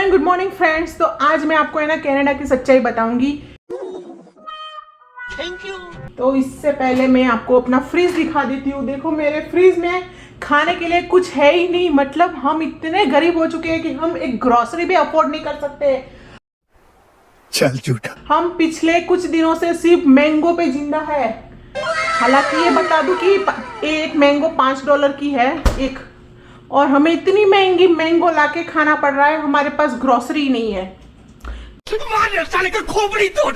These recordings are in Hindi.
And good morning friends. तो आज मैं आपको है ना कनाडा की सच्चाई बताऊंगी। Thank you. तो इससे पहले मैं आपको अपना फ्रिज दिखा देती हूँ। देखो मेरे फ्रिज में खाने के लिए कुछ है ही नहीं। मतलब हम इतने गरीब हो चुके हैं कि हम एक ग्रोसरी भी अफोर्ड नहीं कर सकते। चल झूठा। हम पिछले कुछ दिनों से सिर्फ मैंगो पे जिंदा है। हालांकि ये बता दूं कि एक मैंगो $5 की है एक, और हमें इतनी महंगी मैंगो लाके खाना पड़ रहा है। हमारे पास ग्रोसरी नहीं है। साले का खोपड़ी तोड़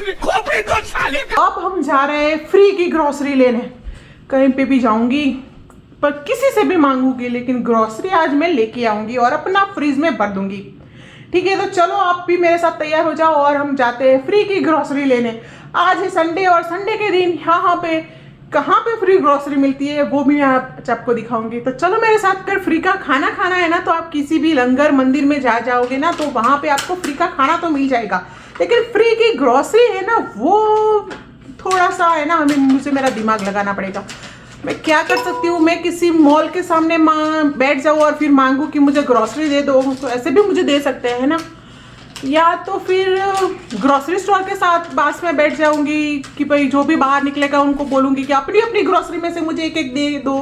साले का। अब हम जा रहे हैं फ्री की ग्रोसरी लेने। कहीं पे भी जाऊंगी पर किसी से भी मांगूंगी, लेकिन ग्रोसरी आज मैं लेके आऊंगी और अपना फ्रिज में भर दूंगी। ठीक है, तो चलो आप भी मेरे साथ तैयार हो जाओ और हम जाते हैं फ्री की ग्रोसरी लेने। आज है संडे और संडे के दिन यहाँ पे कहाँ पे फ्री ग्रोसरी मिलती है वो भी मैं आपको दिखाऊंगी। तो चलो मेरे साथ। अगर फ्री का खाना खाना है ना तो आप किसी भी लंगर मंदिर में जाओगे ना तो वहाँ पे आपको फ्री का खाना तो मिल जाएगा, लेकिन फ्री की ग्रोसरी है ना वो थोड़ा सा है ना, मुझे मेरा दिमाग लगाना पड़ेगा। मैं क्या कर सकती हूँ, मैं किसी मॉल के सामने बैठ जाऊँ और फिर मांगू कि मुझे ग्रोसरी दे दो, तो ऐसे भी मुझे दे सकते हैं ना। या तो फिर ग्रोसरी स्टोर के साथ पास में बैठ जाऊंगी कि भाई जो भी बाहर निकलेगा उनको बोलूंगी कि अपनी अपनी ग्रोसरी में से मुझे एक एक दे दो।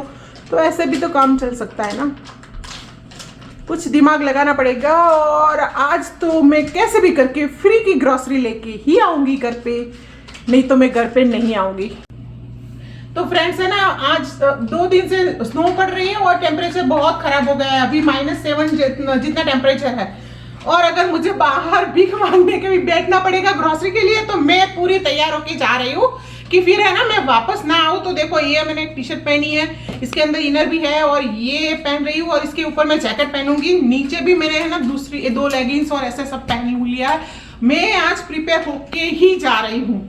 तो ऐसे भी तो काम चल सकता है ना। कुछ दिमाग लगाना पड़ेगा। और आज तो मैं कैसे भी करके फ्री की ग्रोसरी लेके ही आऊंगी घर पे, नहीं तो मैं घर पे नहीं आऊंगी। तो फ्रेंड्स है ना, आज 2 दिन से स्नो पड़ रही है और टेम्परेचर बहुत खराब हो गया है। अभी -7 जितना टेम्परेचर है। और अगर मुझे बाहर भीख मांगने के भी बैठना पड़ेगा ग्रोसरी के लिए तो मैं पूरी तैयार होके जा रही हूँ कि फिर है ना मैं वापस ना आऊँ। तो देखो ये मैंने एक टी शर्ट पहनी है, इसके अंदर इनर भी है और ये पहन रही हूँ और इसके ऊपर मैं जैकेट पहनूंगी। नीचे भी मैंने है ना दूसरी 2 लेगिंग्स और ऐसे सब पहन लिया है। मैं आज प्रिपेयर होके ही जा रही हूँ।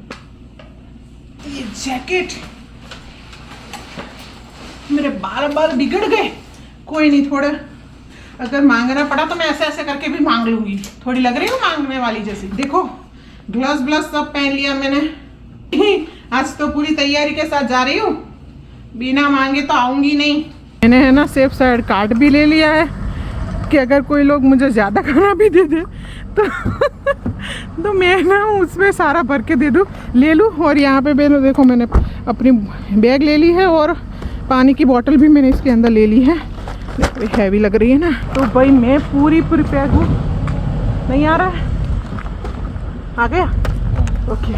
ये जैकेट मेरे बाल बिगड़ गए, कोई नहीं, थोड़ा अगर मांगना पड़ा तो मैं ऐसे ऐसे करके भी मांग लूंगी। थोड़ी लग रही हूँ मांगने वाली जैसी। देखो ग्लव्स सब पहन लिया मैंने। आज तो पूरी तैयारी के साथ जा रही हूँ, बिना मांगे तो आऊंगी नहीं। मैंने है ना सेफ साइड कार्ड भी ले लिया है कि अगर कोई लोग मुझे ज़्यादा खाना भी दे दे तो मैं ना उसमें सारा भर के ले लूँ। और यहाँ पे मैंने देखो मैंने अपनी बैग ले ली है और पानी की बोतल भी मैंने इसके अंदर ले ली है। हैवी लग रही है ना, तो भाई मैं पूरी प्रिपेयर हूँ। नहीं आ रहा है? आ गया? ओके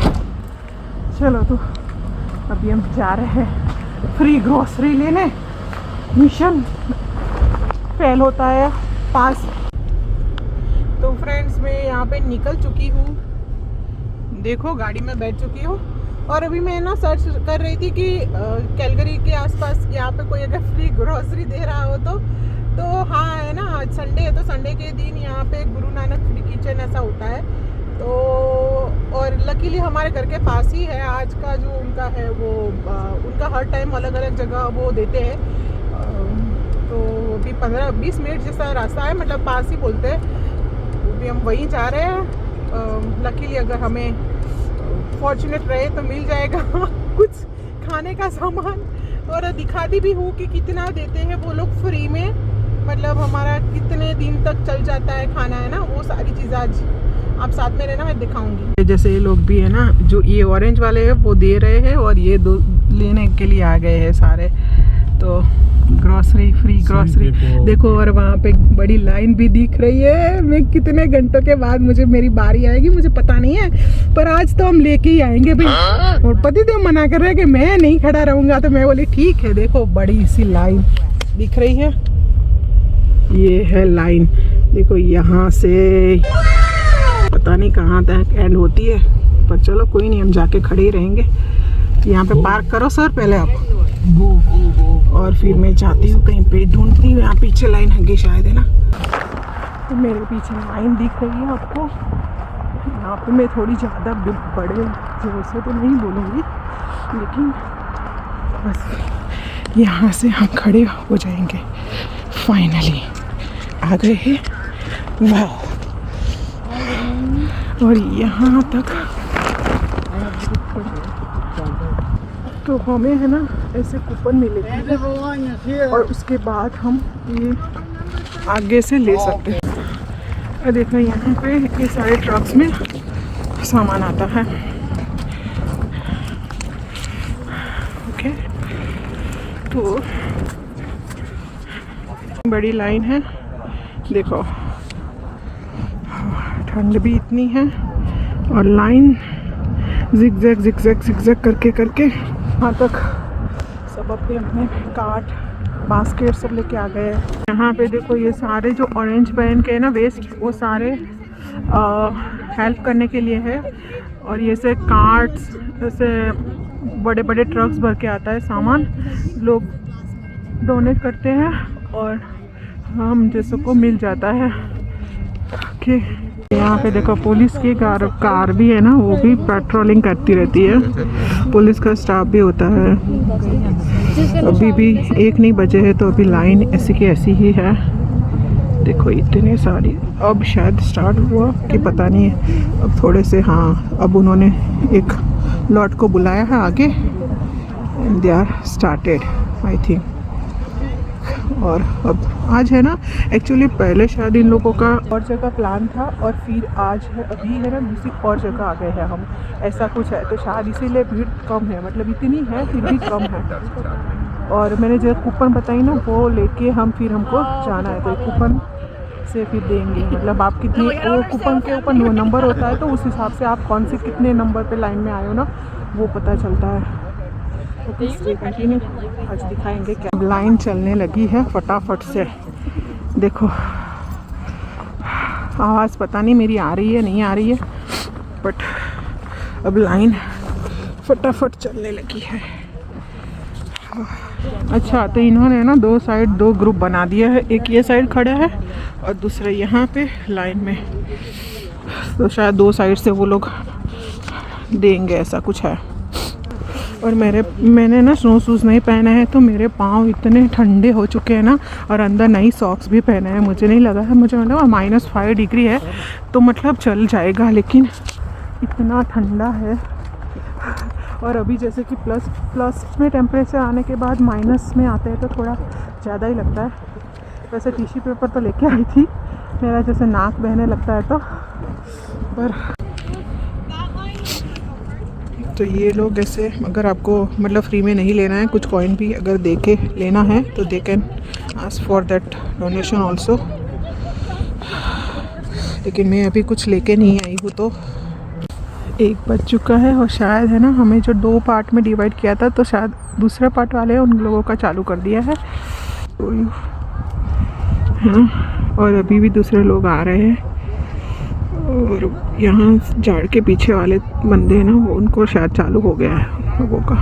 चलो, तो अभी हम जा रहे हैं फ्री ग्रोसरी लेने। मिशन फेल होता है पास। तो फ्रेंड्स मैं यहाँ पे निकल चुकी हूँ। देखो गाड़ी में बैठ चुकी हूँ और अभी मैं ना सर्च कर रही थी कि कैलगरी के आसपास यहाँ पे कोई अगर फ्री ग्रोसरी दे रहा हो तो हाँ है ना, आज संडे है तो संडे के दिन यहाँ पे गुरु नानक फ्री किचन ऐसा होता है। तो और लकीली हमारे घर के पास ही है। आज का जो उनका है वो उनका हर टाइम अलग अलग जगह वो देते हैं। तो अभी 15-20 मिनट जैसा रास्ता है, मतलब पास ही बोलते हैं। वो भी हम वहीं जा रहे हैं। लकीली अगर हमें फॉर्चुनेट रहे तो मिल जाएगा कुछ खाने का सामान। और दिखाती भी हूँ कि कितना देते हैं वो लोग फ्री में, मतलब हमारा कितने दिन तक चल जाता है खाना, है ना। वो सारी चीज़ आज आप साथ में रहना, मैं दिखाऊंगी। जैसे ये लोग भी है ना, जो ये ऑरेंज वाले हैं वो दे रहे हैं और ये 2 लेने के लिए आ गए हैं सारे। तो ग्रोसरी फ्री ग्रोसरी देखो। और वहाँ पे बड़ी लाइन भी दिख रही है। मैं कितने घंटों के बाद मुझे मेरी बारी आएगी मुझे पता नहीं है, पर आज तो हम लेके ही आएंगे भाई। और पतिदेव मना कर रहे हैं कि मैं नहीं खड़ा रहूंगा, तो मैं बोली ठीक है। देखो बड़ी सी लाइन दिख रही है, ये है लाइन। देखो यहाँ से पता नहीं कहाँ तक एंड होती है, पर चलो कोई नहीं, हम जाके खड़े ही रहेंगे। यहाँ पे पार्क करो सर पहले आप, और फिर मैं जाती हूँ कहीं पे ढूंढती हूँ। यहाँ पीछे लाइन है शायद, है ना। तो मेरे पीछे लाइन दिख रही है आपको। यहाँ पे मैं थोड़ी ज़्यादा बड़े जोर से तो नहीं बोलूँगी, लेकिन बस यहाँ से हम खड़े हो जाएंगे। फाइनली आ गए हैं। वाह। और यहाँ तक तो हमें है ना ऐसे कूपन मिलेगी और उसके बाद हम ये आगे से ले सकते हैं। और देखो यहाँ पे ये सारे ट्रक्स में सामान आता है। ओके, तो बड़ी लाइन है, देखो ठंड भी इतनी है और लाइन जिगजैग करके करके यहाँ तक सब अपने अपने कार्ट बास्केट सब लेके आ गए हैं। यहाँ पे देखो ये सारे जो ऑरेंज पहन के है ना वेस्ट, वो सारे हेल्प करने के लिए है। और ये से कार्ट्स, जैसे बड़े बड़े ट्रक्स भर के आता है सामान, लोग डोनेट करते हैं और हम जैसों को मिल जाता है। ओके, यहाँ पे देखो पुलिस की कार भी है ना, वो भी पेट्रोलिंग करती रहती है। पुलिस का स्टाफ भी होता है। अभी भी 1 नहीं बजे है तो अभी लाइन ऐसी की ऐसी ही है। देखो इतने सारी, अब शायद स्टार्ट हुआ कि पता नहीं है। अब थोड़े से, हाँ, अब उन्होंने एक लॉट को बुलाया है आगे, they are started I think. और अब आज है ना, एक्चुअली पहले शायद इन लोगों का और जगह प्लान था और फिर आज है, अभी है ना दूसरी और जगह आ गए हैं हम, ऐसा कुछ है। तो शायद इसीलिए भीड़ कम है, मतलब इतनी है फिर भी कम है। और मैंने जो कूपन बताई ना, वो लेके फिर हमको जाना है, तो कूपन से फिर देंगे। मतलब आप कितनी, वो कूपन के ऊपर नंबर होता है, तो उस हिसाब से आप कौन से कितने नंबर पे लाइन में आए हो ना, वो पता चलता है। तो कंटिन्यू आज दिखाएंगे क्या। लाइन चलने लगी है फटाफट से। देखो आवाज़ पता नहीं मेरी आ रही है नहीं आ रही है, बट अब लाइन फटाफट चलने लगी है। अच्छा, तो इन्होंने ना 2 साइड 2 ग्रुप बना दिया है, एक ये साइड खड़ा है और दूसरा यहाँ पे लाइन में। तो शायद 2 साइड से वो लोग देंगे, ऐसा कुछ है। और मैंने ना स्नो शूज़ नहीं पहने हैं, तो मेरे पाँव इतने ठंडे हो चुके हैं ना, और अंदर नई सॉक्स भी पहने हैं। मुझे नहीं लगा है, मुझे मतलब -5 डिग्री है तो मतलब चल जाएगा, लेकिन इतना ठंडा है। और अभी जैसे कि प्लस में टेम्परेचर आने के बाद माइनस में आते हैं तो थोड़ा ज़्यादा ही लगता है। वैसे टिश्यू पेपर तो लेके आई थी, मेरा जैसे नाक बहने लगता है तो। पर तो ये लोग ऐसे, अगर आपको मतलब फ्री में नहीं लेना है, कुछ कॉइन भी अगर दे के लेना है तो they can ask for that donation also. लेकिन मैं अभी कुछ लेके नहीं आई हूँ, तो 1 बज चुका है और शायद है ना, हमें जो 2 पार्ट में डिवाइड किया था, तो शायद दूसरे पार्ट वाले उन लोगों का चालू कर दिया है। तो हाँ, और अभी भी दूसरे लोग आ रहे हैं। और यहाँ झाड़ के पीछे वाले बंदे हैं ना, वो उनको शायद चालू हो गया है लोगों का।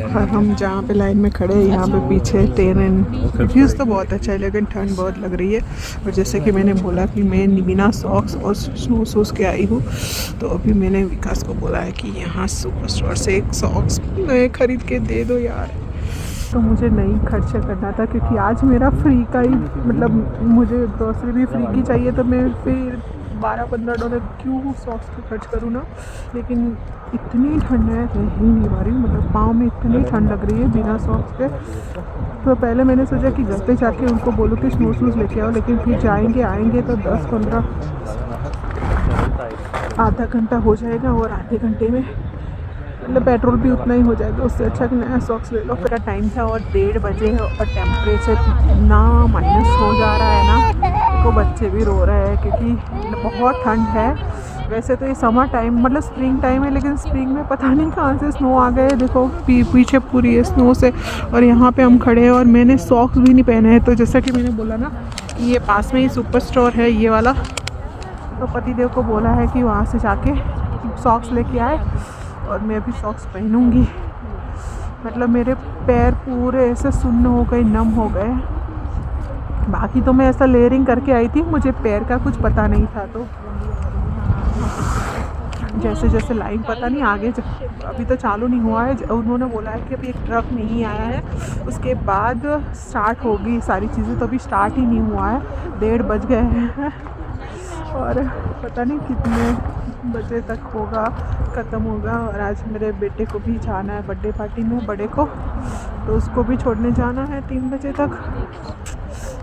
और हम जहाँ पे लाइन में खड़े हैं, यहाँ पे पीछे टेरेन व्यूज़ तो बहुत अच्छा है, लेकिन ठंड बहुत लग रही है। और जैसे कि मैंने बोला कि मैं बिना सॉक्स और स्नो शूज़ के आई हूँ, तो अभी मैंने विकास को बोला है कि यहाँ सुपर स्टोर से एक सॉक्स नए खरीद के दे दो यार। तो मुझे नहीं खर्चा करना था, क्योंकि आज मेरा फ्री का ही, मतलब मुझे ग्रोसरी भी फ्री की चाहिए, तो मैं फिर $12-15 क्यों सॉक्स पे खर्च करूँ ना। लेकिन इतनी ठंड है, रह ही नहीं पा रही, मतलब पाँव में इतनी ठंड लग रही है बिना सॉक्स के। तो पहले मैंने सोचा कि घर पे जाके उनको बोलूँ कि स्नो शूज़ लेके आओ, लेकिन फिर आएंगे तो 10-15 आधा घंटा हो जाएगा, और आधे घंटे में मतलब पेट्रोल भी उतना ही हो जाएगा। उससे अच्छा कि नया सॉक्स ले लो। मेरा टाइम था और 1:30 बजे और टेम्परेचर इतना माइनस हो जा रहा है ना, तो बच्चे भी रो रहे हैं क्योंकि बहुत ठंड है। वैसे तो ये समर टाइम, मतलब स्प्रिंग टाइम है, लेकिन स्प्रिंग में पता नहीं कहाँ से स्नो आ गए। देखो पीछे पूरी है स्नो से, और यहाँ पे हम खड़े हैं और मैंने सॉक्स भी नहीं पहने हैं। तो जैसा कि मैंने बोला ना, ये पास में ही सुपर स्टोर है ये वाला, तो पतिदेव को बोला है कि वहाँ से जाके सॉक्स लेके आए, और मैं अभी सॉक्स पहनूंगी। मतलब मेरे पैर पूरे ऐसे सुन्न हो गए, नम हो गए। बाकी तो मैं ऐसा लेयरिंग करके आई थी, मुझे पैर का कुछ पता नहीं था। तो जैसे जैसे लाइन पता नहीं आगे अभी तो चालू नहीं हुआ है। उन्होंने बोला है कि अभी एक ट्रक नहीं आया है, उसके बाद स्टार्ट होगी सारी चीज़ें, तो अभी स्टार्ट ही नहीं हुआ है। 1:30 बज गए हैं और पता नहीं कितने बजे तक होगा, ख़त्म होगा। और आज मेरे बेटे को भी जाना है बर्थडे पार्टी में, बड़े को, तो उसको भी छोड़ने जाना है 3 बजे तक।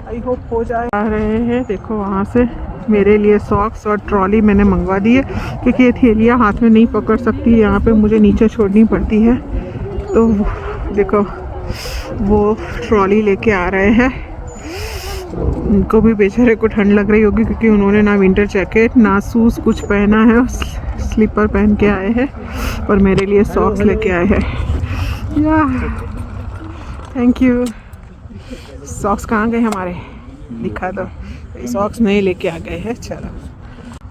आई होप हो जाए। आ रहे हैं, देखो वहाँ से मेरे लिए सॉक्स और ट्रॉली मैंने मंगवा दी है, क्योंकि ये थैलियाँ हाथ में नहीं पकड़ सकती, यहाँ पे मुझे नीचे छोड़नी पड़ती है। तो देखो वो ट्रॉली लेके आ रहे हैं। उनको भी बेचारे को ठंड लग रही होगी, क्योंकि उन्होंने ना विंटर जैकेट ना शूज़ कुछ पहना है, स्लीपर पहन के आए हैं। और मेरे लिए सॉक्स लेके आए हैं। या थैंक यू। सॉक्स कहाँ गए हमारे, दिखा दो। सॉक्स नहीं लेके आ गए हैं। चलो,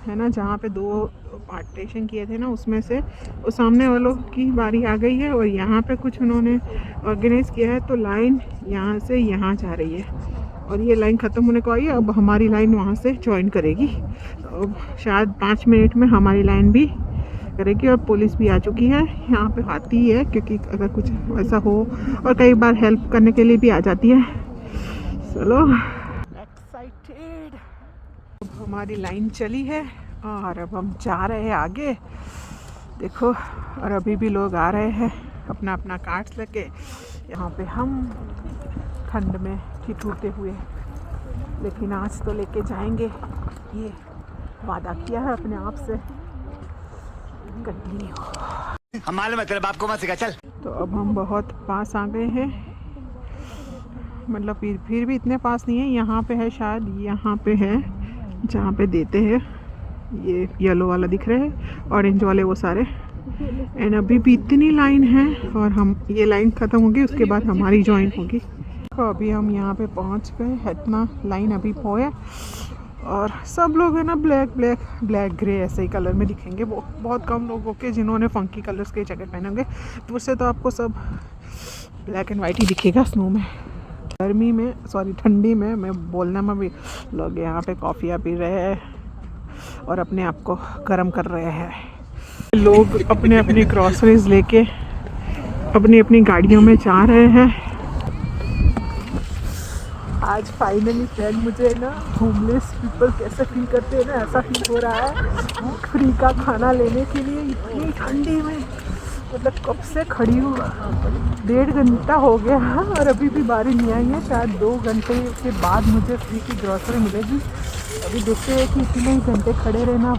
है ना, जहाँ पे 2 पार्टीशन किए थे ना, उसमें से वो सामने वालों की बारी आ गई है, और यहाँ पे कुछ उन्होंने ऑर्गेनाइज किया है। तो लाइन यहाँ से यहाँ जा रही है, और ये लाइन ख़त्म होने को आई है। अब हमारी लाइन वहाँ से ज्वाइन करेगी। तो अब शायद 5 मिनट में हमारी लाइन भी करेगी। और पुलिस भी आ चुकी है, यहाँ पे आती है, क्योंकि अगर कुछ ऐसा हो, और कई बार हेल्प करने के लिए भी आ जाती है। चलो, एक्साइटेड। अब हमारी लाइन चली है, और अब हम जा रहे हैं आगे। देखो, और अभी भी लोग आ रहे हैं अपना अपना कार्ड्स लेके। यहाँ पे हम ठंड में ठिठुरते हुए, लेकिन आज तो लेके जाएंगे, ये वादा किया है अपने आप से। कंटिन्यू। हमारे मतलब आपको मत सिखा, चल। तो अब हम बहुत पास आ गए हैं, मतलब फिर भी इतने पास नहीं है। यहाँ पे है, शायद यहाँ पे है जहाँ पे देते हैं। ये येलो वाला दिख रहे हैं, ऑरेंज वाले वो सारे। एंड अभी भी इतनी लाइन है, और हम ये लाइन ख़त्म होगी, उसके बाद हमारी ज्वाइन होगी। तो अभी हम यहाँ पे पहुँच गए। इतना लाइन अभी है, और सब लोग है ना ब्लैक ग्रे ऐसे ही कलर में दिखेंगे। वो बहुत कम लोग होंगे जिन्होंने फंकी कलर्स के जैकेट पहने होंगे। तो उससे तो आपको सब ब्लैक एंड वाइट ही दिखेगा स्नो में। गर्मी में, सॉरी ठंडी में, मैं बोलने में भी, लोग यहाँ पे कॉफ़ियाँ पी रहे हैं और अपने आप को गर्म कर रहे हैं। लोग अपने अपनी ग्रॉसरीज लेके अपनी अपनी गाड़ियों में जा रहे हैं। आज फाइनली फ्रेंड, मुझे ना होमलेस पीपल कैसे फील करते हैं ना, ऐसा फील हो रहा है। फ्री का खाना लेने के लिए इतनी ठंडी में, मतलब कब से खड़ी हूँ, 1.5 घंटा हो गया है, और अभी भी बारी नहीं आई है। शायद 2 घंटे के बाद मुझे फ्री की ग्रॉसरी मिलेगी। अभी देखते हैं कि इतने ही घंटे खड़े रहना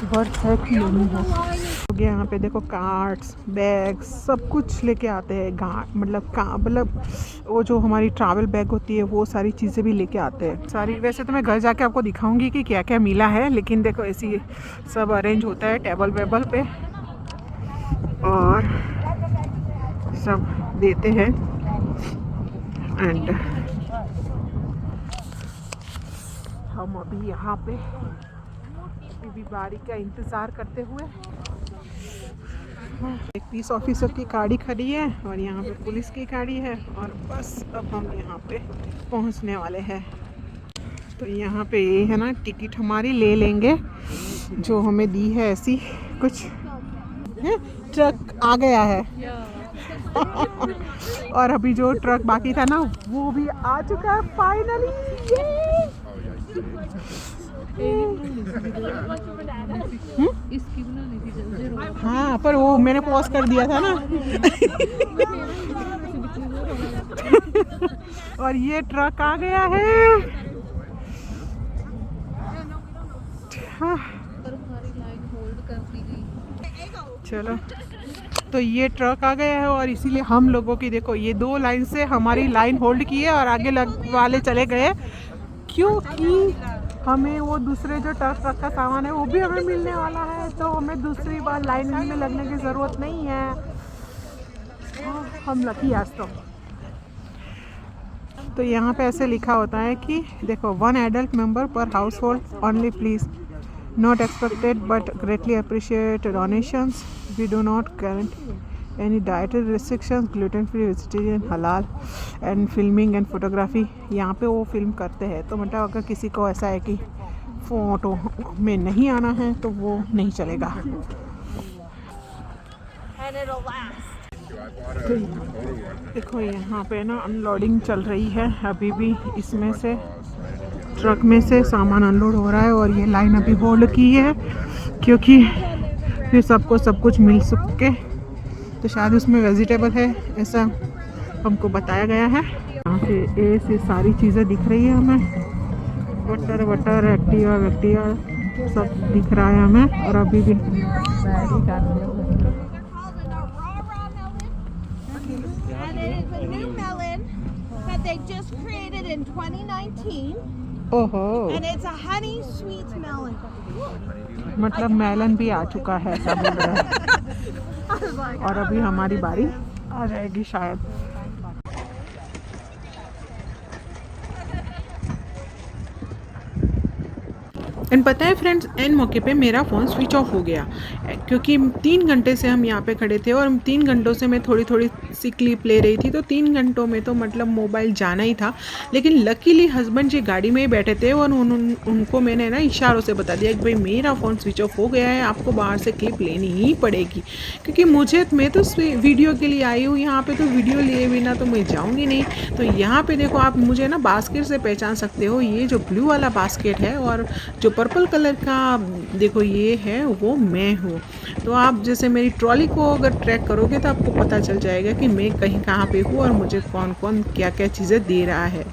वर्थ है कि नहीं है। यहाँ पे देखो कार्ड्स, बैग्स, सब कुछ लेके आते हैं। मतलब वो जो हमारी ट्रैवल बैग होती है, वो सारी चीज़ें भी लेके आते हैं सारी। वैसे तो मैं घर जाके आपको दिखाऊंगी कि क्या क्या मिला है, लेकिन देखो ऐसी सब अरेंज होता है टेबल वेबल पे, और सब देते हैं। एंड हम अभी यहाँ पे भी बारी का इंतज़ार करते हुए, एक पीस ऑफिसर की गाड़ी खड़ी है, और यहाँ पे पुलिस की गाड़ी है, और बस अब हम यहाँ पे पहुँचने वाले हैं। तो यहाँ पे ये है ना, टिकट हमारी ले लेंगे जो हमें दी है, ऐसी कुछ है। ट्रक आ गया है और अभी जो ट्रक बाकी था ना, वो भी आ चुका है फाइनली। हाँ, पर वो मैंने पॉज कर दिया था ना। और ये ट्रक आ गया है। हाँ। चलो, तो ये ट्रक आ गया है, और इसीलिए हम लोगों की देखो ये 2 लाइन से हमारी लाइन होल्ड की है, और आगे वाले चले गए, क्योंकि हमें वो दूसरे जो ट्रक का सामान है वो भी हमें मिलने वाला है। तो हमें दूसरी बार लाइन में लगने की ज़रूरत नहीं है। हम लकी आज तो यहाँ पे ऐसे लिखा होता है कि देखो, 1 adult member per household only please, not expected but greatly appreciate donations, we do not guarantee any dietary restrictions, gluten free, vegetarian, halal, and filming and photography. यहाँ पे वो फिल्म करते हैं, तो मतलब अगर किसी को ऐसा है कि फ़ोटो में नहीं आना है तो वो नहीं चलेगा। तो देखो यहाँ पे ना अनलोडिंग चल रही है अभी भी, इसमें से ट्रक में से सामान अनलोड हो रहा है, और ये लाइन अभी होल्ड की है क्योंकि फिर सबको सब कुछ मिल सके। तो शायद उसमें वेजिटेबल है, ऐसा हमको बताया गया है। यहाँ पे ए से सारी चीज़ें दिख रही है हमें, बटर बटर एक्टिवा सब दिख रहा है हमें। और अभी भी And it is a new melon that they just created in 2019, ओहो, and it's a honey sweet melon. मतलब मेलन भी आ चुका है सब बोल रहे हैं। और अभी हमारी बारी आ जाएगी शायद। एंड पता है फ्रेंड्स, एंड मौके पे मेरा फ़ोन स्विच ऑफ हो गया क्योंकि 3 घंटे से हम यहाँ पे खड़े थे और 3 घंटों से मैं थोड़ी थोड़ी सी क्लिप ले रही थी, तो 3 घंटों में तो मतलब मोबाइल जाना ही था। लेकिन लकीली हस्बैंड जी गाड़ी में ही बैठे थे और उनको मैंने ना इशारों से बता दिया कि भाई मेरा फ़ोन स्विच ऑफ हो गया है, आपको बाहर से क्लिप लेनी ही पड़ेगी क्योंकि मैं तो वीडियो के लिए आई हूँ यहाँ पर, तो वीडियो लिए बिना तो मैं जाऊँगी नहीं। तो यहाँ पर देखो, आप मुझे ना बास्केट से पहचान सकते हो, ये जो ब्लू वाला बास्केट है और जो पर्पल कलर का देखो ये है, वो मैं हूँ। तो आप जैसे मेरी ट्रॉली को अगर ट्रैक करोगे तो आपको पता चल जाएगा कि मैं कहीं कहाँ पे हूँ और मुझे कौन कौन क्या क्या चीज़ें दे रहा है।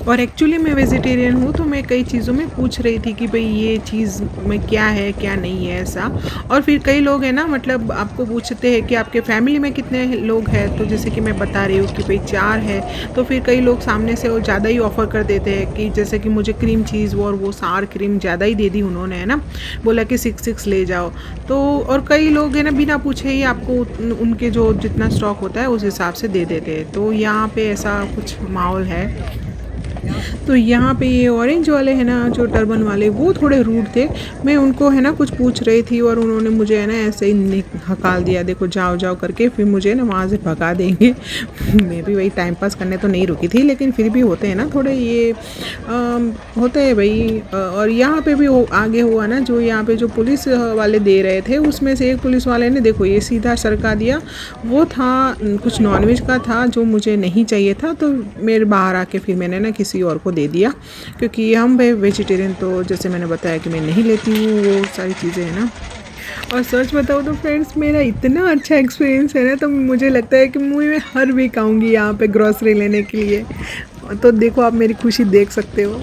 और एक्चुअली मैं वेजिटेरियन हूँ, तो मैं कई चीज़ों में पूछ रही थी कि भाई ये चीज़ में क्या है क्या नहीं है ऐसा। और फिर कई लोग हैं ना, मतलब आपको पूछते हैं कि आपके फैमिली में कितने लोग हैं, तो जैसे कि मैं बता रही हूँ कि भाई 4 है, तो फिर कई लोग सामने से वो ज़्यादा ही ऑफ़र कर देते हैं कि जैसे कि मुझे क्रीम चीज़ वो सार क्रीम ज़्यादा ही दे दी उन्होंने, है ना, बोला कि 6 ले जाओ। तो और कई लोग हैं ना बिना पूछे ही आपको उनके जो जितना स्टॉक होता है उस हिसाब से दे देते हैं। तो यहाँ पे ऐसा कुछ माहौल है। तो यहाँ पे ये ऑरेंज वाले हैं ना, जो टर्बन वाले, वो थोड़े रूड थे। मैं उनको है ना कुछ पूछ रही थी और उन्होंने मुझे है ना ऐसे ही हकाल दिया, देखो जाओ जाओ करके, फिर मुझे ना वहाँ से भगा देंगे। मैं भी वही टाइम पास करने तो नहीं रुकी थी, लेकिन फिर भी होते हैं ना थोड़े ये होते हैं भाई। और यहाँ पे भी आगे हुआ ना, जो यहाँ पे जो पुलिस वाले दे रहे थे, उसमें से एक पुलिस वाले ने देखो ये सीधा सरका दिया, वो था कुछ नॉनवेज का था जो मुझे नहीं चाहिए था। तो मेरे बाहर आके फिर मैंने ना किसी और को दे दिया, क्योंकि हम भाई वेजिटेरियन, तो जैसे मैंने बताया कि मैं नहीं लेती हूँ वो सारी चीज़ें है ना। और सच बताऊँ तो फ्रेंड्स, मेरा इतना अच्छा एक्सपीरियंस है ना, तो मुझे लगता है कि मैं हर वीक आऊँगी यहाँ पे ग्रॉसरी लेने के लिए। तो देखो आप मेरी खुशी देख सकते हो।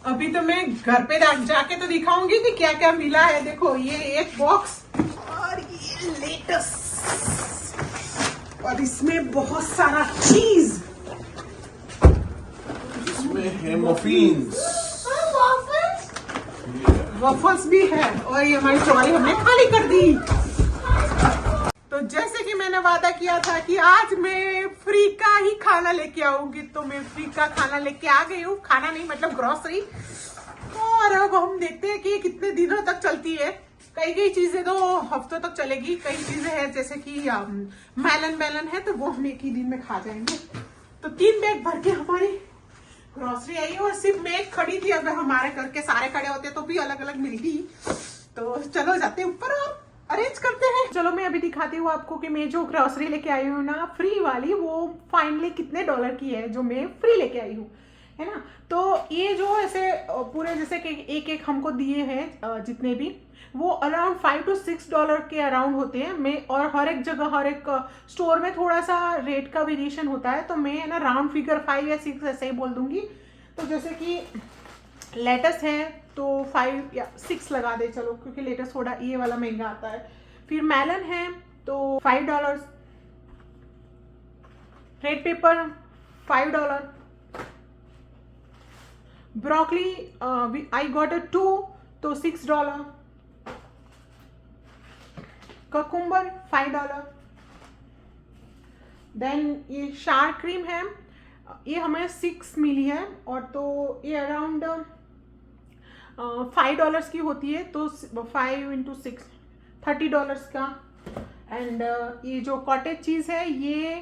अभी तो मैं घर पे जाके तो दिखाऊंगी कि क्या क्या मिला है। देखो ये एक बॉक्स और ये लेटस, और इसमें बहुत सारा चीज, है मफिन्स, वफल्स भी है। और ये हमारी ट्रॉली हमने खाली कर दी। तो जैसे कि मैंने वादा किया था कि आज मैं फ्री का ही खाना लेके आऊंगी, तो मैं फ्री का खाना लेके आ गई हूँ। खाना नहीं मतलब ग्रोसरी। और अब हम देखते हैं कि कितने दिनों तक चलती है। कई चीजें तो हफ्तों तक चलेगी, कई चीजें हैं जैसे कि मेलन है, तो वो हम एक ही दिन में खा जाएंगे। तो 3 बैग भर के हमारी ग्रोसरी आई है। और सिर्फ मैं खड़ी थी, अगर हमारे घर के सारे खड़े होते तो भी अलग अलग मिलती। तो चलो जाते ऊपर और अरेंज करते हैं। चलो मैं अभी दिखाती हूँ आपको कि मैं जो ग्रोसरी लेके आई हूँ ना फ्री वाली, वो फाइनली कितने डॉलर की है जो मैं फ्री लेके आई हूँ, है ना। तो ये जो ऐसे पूरे जैसे कि एक हमको दिए हैं जितने भी, वो अराउंड $5 to $6 के अराउंड होते हैं। मैं और हर एक जगह हर एक स्टोर में थोड़ा सा रेट का वेरिएशन होता है, तो मैं ना राउंड फिगर 5 या 6 ऐसे ही बोल दूंगी। तो जैसे कि लेटस है तो 5 या 6 लगा दे चलो, क्योंकि लेटस थोड़ा ये वाला महंगा आता है। फिर मेलन है तो $5, red pepper $5, broccoli I got 2 तो $6, ककुम्बर $5। देन ये शार क्रीम है, ये हमें 6 मिली है, और तो ये अराउंड $5 की होती है, तो 5 into 6 $30 का। एंड ये जो कॉटेज चीज़ है ये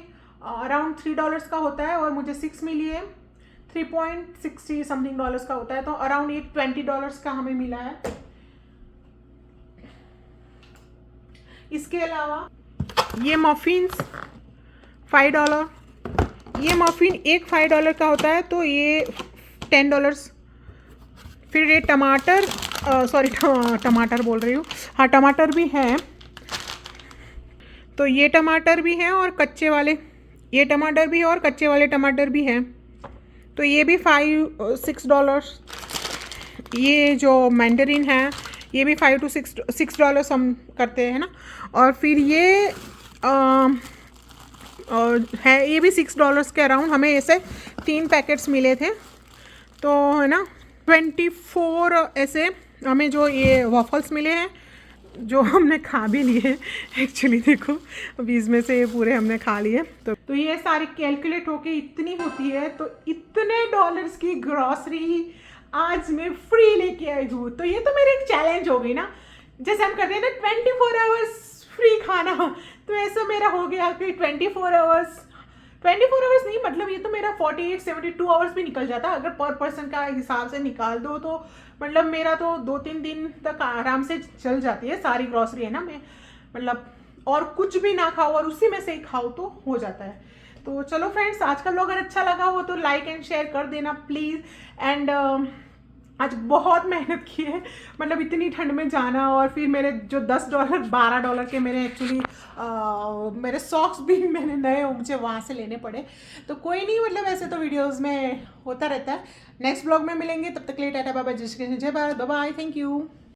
अराउंड $3 का होता है, और मुझे 6 मिली है, 3.60 समथिंग डॉलर्स का होता है, तो अराउंड ये $20 का हमें मिला है। इसके अलावा ये मफिन्स $5, ये मफिन एक $5 का होता है, तो ये $10। फिर ये टमाटर टमाटर बोल रही हूँ, हाँ टमाटर भी है, तो ये टमाटर भी हैं और कच्चे वाले ये टमाटर भी है और कच्चे वाले टमाटर भी हैं, तो ये भी $5-6। ये जो मैंडरिन है ये भी $5 to $6 हम करते हैं ना। और फिर ये और है, ये भी $6 के अराउंड। हमें ऐसे 3 पैकेट्स मिले थे, तो है ना 24 ऐसे हमें जो ये वॉफल्स मिले हैं, जो हमने खा भी लिए एक्चुअली। देखो 20 में से ये पूरे हमने खा लिए। तो ये सारी कैलकुलेट होके इतनी होती है, तो इतने डॉलर्स की ग्रॉसरी आज मैं फ्री लेके आई हूँ। तो ये तो मेरी एक चैलेंज हो गई ना, जैसे हम करते हैं ना 24 आवर्स फ्री खाना, तो ऐसा मेरा हो गया कि 24 आवर्स नहीं, मतलब ये तो मेरा 48-72 आवर्स भी निकल जाता अगर पर पर्सन का हिसाब से निकाल दो, तो मतलब मेरा तो 2-3 दिन तक आराम से चल जाती है सारी ग्रॉसरी, है ना। मैं मतलब और कुछ भी ना खाओ और उसी में से ही खाओ तो हो जाता है। तो चलो फ्रेंड्स, आज का व्लॉग अगर अच्छा लगा हो तो लाइक एंड शेयर कर देना प्लीज़। एंड आज बहुत मेहनत की है, मतलब इतनी ठंड में जाना, और फिर मेरे जो $10-12 के मेरे एक्चुअली मेरे सॉक्स भी मैंने नए मुझे वहाँ से लेने पड़े। तो कोई नहीं, मतलब ऐसे तो वीडियोस में होता रहता है। नेक्स्ट ब्लॉग में मिलेंगे, तब तक के लिए टाटा बाय बाय, जय श्री कृष्ण, जय Bharat, bye bye, thank you.